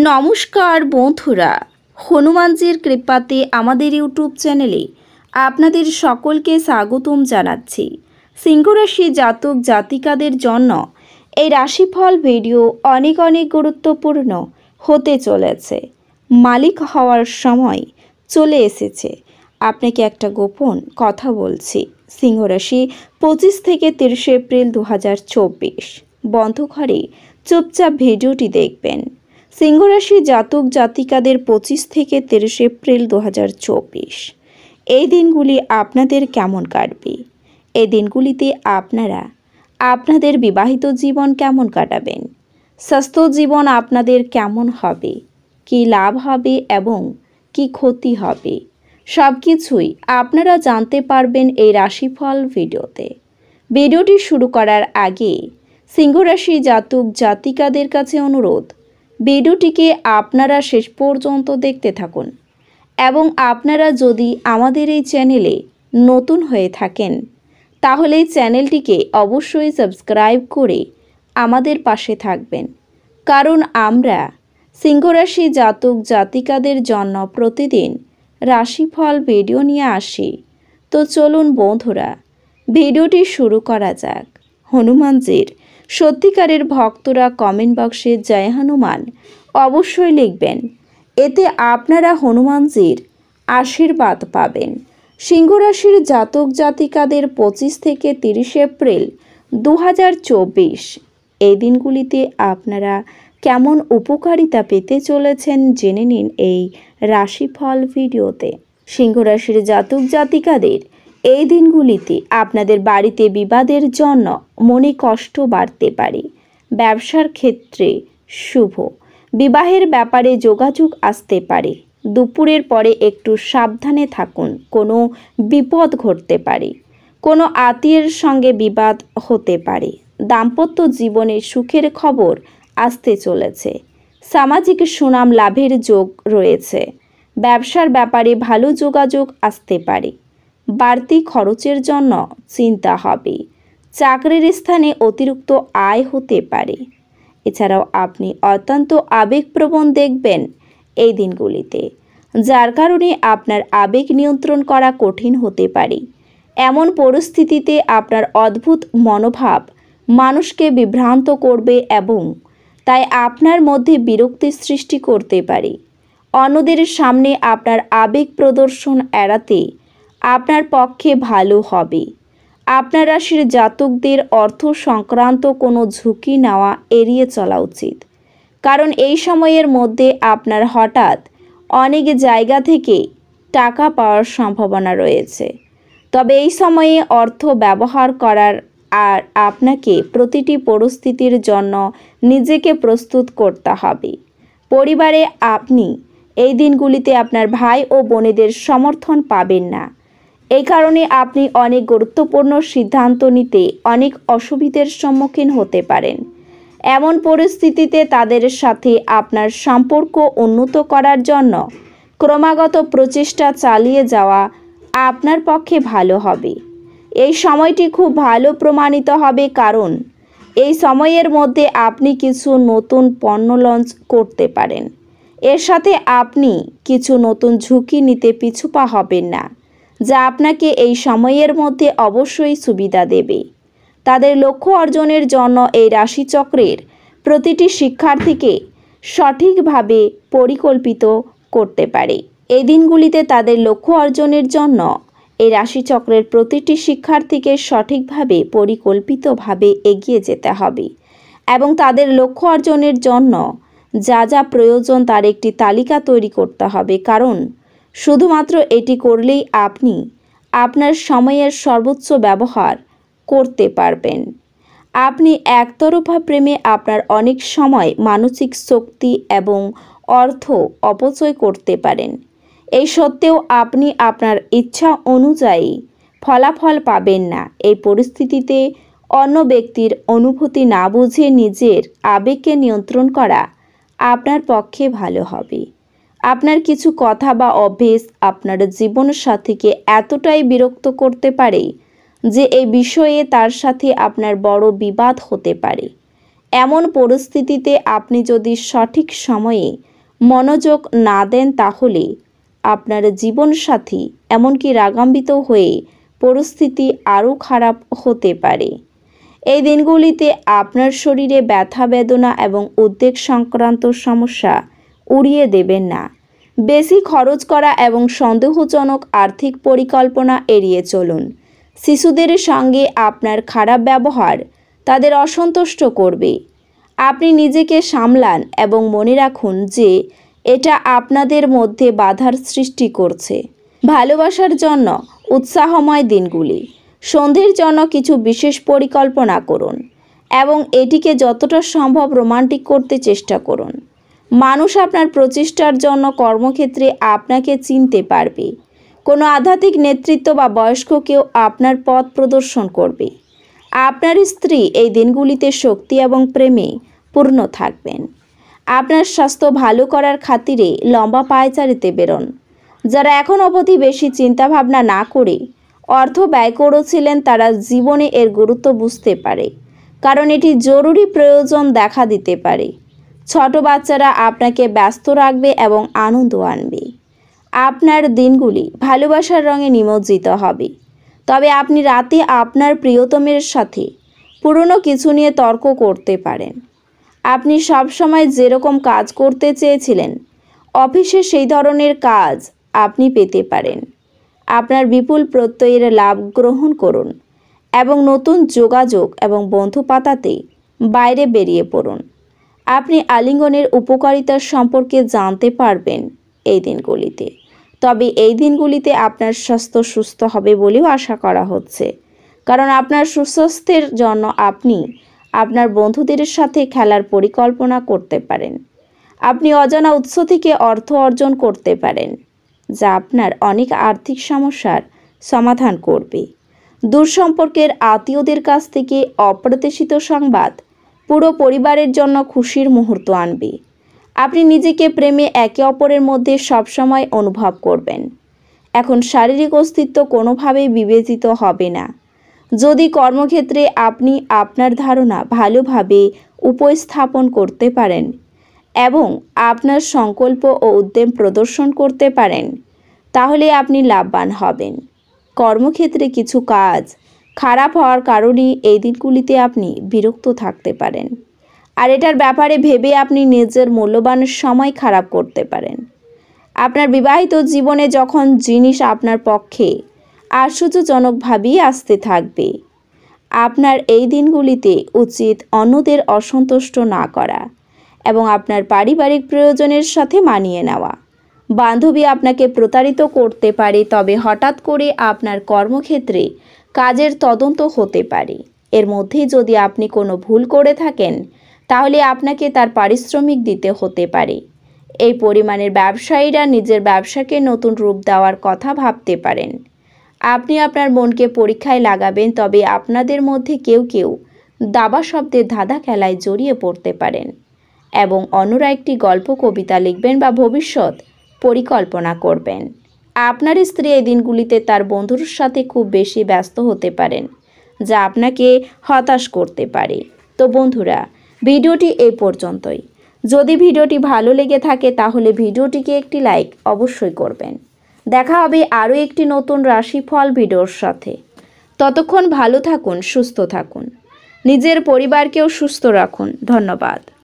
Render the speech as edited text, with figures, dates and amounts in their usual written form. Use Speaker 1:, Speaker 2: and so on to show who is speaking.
Speaker 1: নমস্কার বন্ধুরা, হনুমানজির কৃপাতে আমাদের ইউটিউব চ্যানেলে আপনাদের সকলকে স্বাগতম জানাচ্ছি। সিংহ রাশি জাতক জাতিকাদের জন্য এই রাশিফল ভিডিও অনেক গুরুত্বপূর্ণ হতে চলেছে। মালিক হওয়ার সময় চলে এসেছে। আপনাকে একটা গোপন কথা বলছি। সিংহ রাশি 25 থেকে 30 এপ্রিল 2024 বন্ধ ঘরে চুপচাপ ভিডিওটি দেখবেন। সিংহ রাশি জাতক জাতিকাদের 25 থেকে 30 এপ্রিল 2024 এই দিনগুলি আপনাদের কেমন কাটবে? এই দিনগুলিতে আপনারা আপনাদের বিবাহিত জীবন কেমন কাটাবেন? স্বাস্থ্য জীবন আপনাদের কেমন হবে? কি লাভ হবে এবং কি ক্ষতি হবে? সব কিছুই আপনারা জানতে পারবেন এই রাশিফল ভিডিওতে। ভিডিওটি শুরু করার আগে সিংহ রাশি জাতক জাতিকাদের কাছে অনুরোধ, ভিডিওটিকে আপনারা শেষ পর্যন্ত দেখতে থাকুন এবং আপনারা যদি আমাদের এই চ্যানেলে নতুন হয়ে থাকেন তাহলে চ্যানেলটিকে অবশ্যই সাবস্ক্রাইব করে আমাদের পাশে থাকবেন, কারণ আমরা সিংহ রাশি জাতক জাতিকাদের জন্য প্রতিদিন রাশিফল ভিডিও নিয়ে আসি। তো চলুন বন্ধুরা, ভিডিওটি শুরু করা যাক। হনুমানজির সত্যিকারের ভক্তরা কমেন্ট বক্সে জয় হনুমান অবশ্যই লিখবেন, এতে আপনারা হনুমানজির আশীর্বাদ পাবেন। সিংহ রাশির জাতক জাতিকাদের 25 থেকে 30 এপ্রিল 2024 এই দিনগুলিতে আপনারা কেমন উপকারিতা পেতে চলেছেন জেনে নিন এই রাশিফল ভিডিওতে। সিংহ রাশির জাতক জাতিকাদের এই দিনগুলিতে আপনাদের বাড়িতে বিবাদের জন্য মনে কষ্ট বাড়তে পারে। ব্যবসার ক্ষেত্রে শুভ, বিবাহের ব্যাপারে যোগাযোগ আসতে পারে। দুপুরের পরে একটু সাবধানে থাকুন, কোনো বিপদ ঘটতে পারে। কোনো আত্মীয়ের সঙ্গে বিবাদ হতে পারে। দাম্পত্য জীবনে সুখের খবর আসতে চলেছে। সামাজিক সুনাম লাভের যোগ রয়েছে। ব্যবসার ব্যাপারে ভালো যোগাযোগ আসতে পারে। বাড়তি খরচের জন্য চিন্তা হবে। চাকরির স্থানে অতিরিক্ত আয় হতে পারে। এছাড়াও আপনি অত্যন্ত আবেগপ্রবণ দেখবেন এই দিনগুলিতে, যার কারণে আপনার আবেগ নিয়ন্ত্রণ করা কঠিন হতে পারে। এমন পরিস্থিতিতে আপনার অদ্ভুত মনোভাব মানুষকে বিভ্রান্ত করবে এবং তাই আপনার মধ্যে বিরক্তি সৃষ্টি করতে পারে। অন্যদের সামনে আপনার আবেগ প্রদর্শন এড়াতে আপনার পক্ষে ভালো হবে। আপনার রাশির জাতকদের অর্থ সংক্রান্ত কোনো ঝুঁকি নেওয়া এড়িয়ে চলা উচিত, কারণ এই সময়ের মধ্যে আপনার হঠাৎ অনেক জায়গা থেকে টাকা পাওয়ার সম্ভাবনা রয়েছে। তবে এই সময়ে অর্থ ব্যবহার করার আর আপনাকে প্রতিটি পরিস্থিতির জন্য নিজেকে প্রস্তুত করতে হবে। পরিবারে আপনি এই দিনগুলিতে আপনার ভাই ও বোনেদের সমর্থন পাবেন না। এই কারণে আপনি অনেক গুরুত্বপূর্ণ সিদ্ধান্ত নিতে অনেক অসুবিধার সম্মুখীন হতে পারেন। এমন পরিস্থিতিতে তাদের সাথে আপনার সম্পর্ক উন্নত করার জন্য ক্রমাগত প্রচেষ্টা চালিয়ে যাওয়া আপনার পক্ষে ভালো হবে। এই সময়টি খুব ভালো প্রমাণিত হবে, কারণ এই সময়ের মধ্যে আপনি কিছু নতুন পণ্য লঞ্চ করতে পারেন। এর সাথে আপনি কিছু নতুন ঝুঁকি নিতে পিছুপা হবেন না, যা আপনাকে এই সময়ের মধ্যে অবশ্যই সুবিধা দেবে। তাদের লক্ষ্য অর্জনের জন্য এই রাশিচক্রের প্রতিটি শিক্ষার্থীকে সঠিকভাবে পরিকল্পিত করতে পারে। এই দিনগুলিতে তাদের লক্ষ্য অর্জনের জন্য এই রাশিচক্রের প্রতিটি শিক্ষার্থীকে সঠিকভাবে পরিকল্পিতভাবে এগিয়ে যেতে হবে এবং তাদের লক্ষ্য অর্জনের জন্য যা যা প্রয়োজন তার একটি তালিকা তৈরি করতে হবে, কারণ শুধুমাত্র এটি করলেই আপনি আপনার সময়ের সর্বোচ্চ ব্যবহার করতে পারবেন। আপনি একতরফা প্রেমে আপনার অনেক সময় মানসিক শক্তি এবং অর্থ অপচয় করতে পারেন। এই সত্ত্বেও আপনি আপনার ইচ্ছা অনুযায়ী ফলাফল পাবেন না। এই পরিস্থিতিতে অন্য ব্যক্তির অনুভূতি না বুঝে নিজের আবেগকে নিয়ন্ত্রণ করা আপনার পক্ষে ভালো হবে। আপনার কিছু কথা বা অভ্যেস আপনার জীবনসাথীকে এতটাই বিরক্ত করতে পারে যে এই বিষয়ে তার সাথে আপনার বড় বিবাদ হতে পারে। এমন পরিস্থিতিতে আপনি যদি সঠিক সময়ে মনোযোগ না দেন তাহলে আপনার জীবনসাথী এমনকি রাগান্বিত হয়ে পরিস্থিতি আরও খারাপ হতে পারে। এই দিনগুলিতে আপনার শরীরে ব্যথা বেদনা এবং উদ্বেগ সংক্রান্ত সমস্যা উড়িয়ে দেবেন না। বেশি খরচ করা এবং সন্দেহজনক আর্থিক পরিকল্পনা এড়িয়ে চলুন। শিশুদের সঙ্গে আপনার খারাপ ব্যবহার তাদের অসন্তুষ্ট করবে। আপনি নিজেকে সামলান এবং মনে রাখুন যে এটা আপনাদের মধ্যে বাধার সৃষ্টি করছে। ভালোবাসার জন্য উৎসাহময় দিনগুলি। সন্ধ্যের জন্য কিছু বিশেষ পরিকল্পনা করুন এবং এটিকে যতটা সম্ভব রোমান্টিক করতে চেষ্টা করুন। মানুষ আপনার প্রচেষ্টার জন্য কর্মক্ষেত্রে আপনাকে চিনতে পারবে। কোনো আধ্যাত্মিক নেতৃত্ব বা বয়স্ক কেউ আপনার পথ প্রদর্শন করবে। আপনার স্ত্রী এই দিনগুলিতে শক্তি এবং প্রেমে পূর্ণ থাকবেন। আপনার স্বাস্থ্য ভালো করার খাতিরে লম্বা পায়চারিতে বেরোন। যারা এখন অবধি বেশি চিন্তাভাবনা না করে অর্থ ব্যয় করেছিলেন তারা জীবনে এর গুরুত্ব বুঝতে পারে, কারণ এটি জরুরি প্রয়োজন দেখা দিতে পারে। ছোট বাচ্চারা আপনাকে ব্যস্ত রাখবে এবং আনন্দ আনবে। আপনার দিনগুলি ভালোবাসার রঙে নিমজ্জিত হবে। তবে আপনি রাতে আপনার প্রিয়তমের সাথে পুরনো কিছু নিয়ে তর্ক করতে পারেন। আপনি সবসময় যেরকম কাজ করতে চেয়েছিলেন অফিসে সেই ধরনের কাজ আপনি পেতে পারেন। আপনার বিপুল প্রত্যয়ের লাভ গ্রহণ করুন এবং নতুন যোগাযোগ এবং বন্ধু পাতাতে বাইরে বেরিয়ে পড়ুন। আপনি আলিঙ্গনের উপকারিতা সম্পর্কে জানতে পারবেন এই দিনগুলিতে। তবে এই দিনগুলিতে আপনার স্বাস্থ্য সুস্থ হবে বলেও আশা করা হচ্ছে, কারণ আপনার সুস্বাস্থ্যের জন্য আপনি আপনার বন্ধুদের সাথে খেলার পরিকল্পনা করতে পারেন। আপনি অজানা উৎস থেকে অর্থ অর্জন করতে পারেন, যা আপনার অনেক আর্থিক সমস্যার সমাধান করবে। দূর সম্পর্কের আত্মীয়দের কাছ থেকে অপ্রত্যাশিত সংবাদ পুরো পরিবারের জন্য খুশির মুহূর্ত আনবে। আপনি নিজেকে প্রেমে একে অপরের মধ্যে সবসময় অনুভব করবেন। এখন শারীরিক অস্তিত্ব কোনোভাবেই বিবেচিত হবে না। যদি কর্মক্ষেত্রে আপনি আপনার ধারণা ভালোভাবে উপস্থাপন করতে পারেন এবং আপনার সংকল্প ও উদ্যম প্রদর্শন করতে পারেন, তাহলে আপনি লাভবান হবেন। কর্মক্ষেত্রে কিছু কাজ খারাপ হওয়ার কারণে এই দিনগুলিতে আপনি বিরক্ত থাকতে পারেন, আর এটার ব্যাপারে ভেবে আপনি নিজের মূল্যবান সময় খারাপ করতে পারেন। আপনার বিবাহিত জীবনে যখন জিনিস আপনার পক্ষে আশ্চর্যজনকভাবেই আসতে থাকবে, আপনার এই দিনগুলিতে উচিত অন্যদের অসন্তুষ্ট না করা এবং আপনার পারিবারিক প্রয়োজনের সাথে মানিয়ে নেওয়া। বান্ধবী আপনাকে প্রতারিত করতে পারে, তবে হঠাৎ করে আপনার কর্মক্ষেত্রে কাজের তদন্ত হতে পারে। এর মধ্যে যদি আপনি কোনো ভুল করে থাকেন তাহলে আপনাকে তার পারিশ্রমিক দিতে হতে পারে। এই পরিমাণের ব্যবসায়ীরা নিজের ব্যবসাকে নতুন রূপ দেওয়ার কথা ভাবতে পারেন। আপনি আপনার মনকে পরীক্ষায় লাগাবেন, তবে আপনাদের মধ্যে কেউ কেউ দাবা শব্দের ধাঁধা খেলায় জড়িয়ে পড়তে পারেন এবং অন্যরা একটি গল্প কবিতা লিখবেন বা ভবিষ্যৎ পরিকল্পনা করবেন। আপনার স্ত্রী এই দিনগুলিতে তার বন্ধুর সাথে খুব বেশি ব্যস্ত হতে পারেন, যা আপনাকে হতাশ করতে পারে। তো বন্ধুরা, ভিডিওটি এই পর্যন্তই। যদি ভিডিওটি ভালো লেগে থাকে তাহলে ভিডিওটিকে একটি লাইক অবশ্যই করবেন। দেখা হবে আরও একটি নতুন রাশিফল ভিডিওর সাথে। ততক্ষণ ভালো থাকুন, সুস্থ থাকুন, নিজের পরিবারকেও সুস্থ রাখুন। ধন্যবাদ।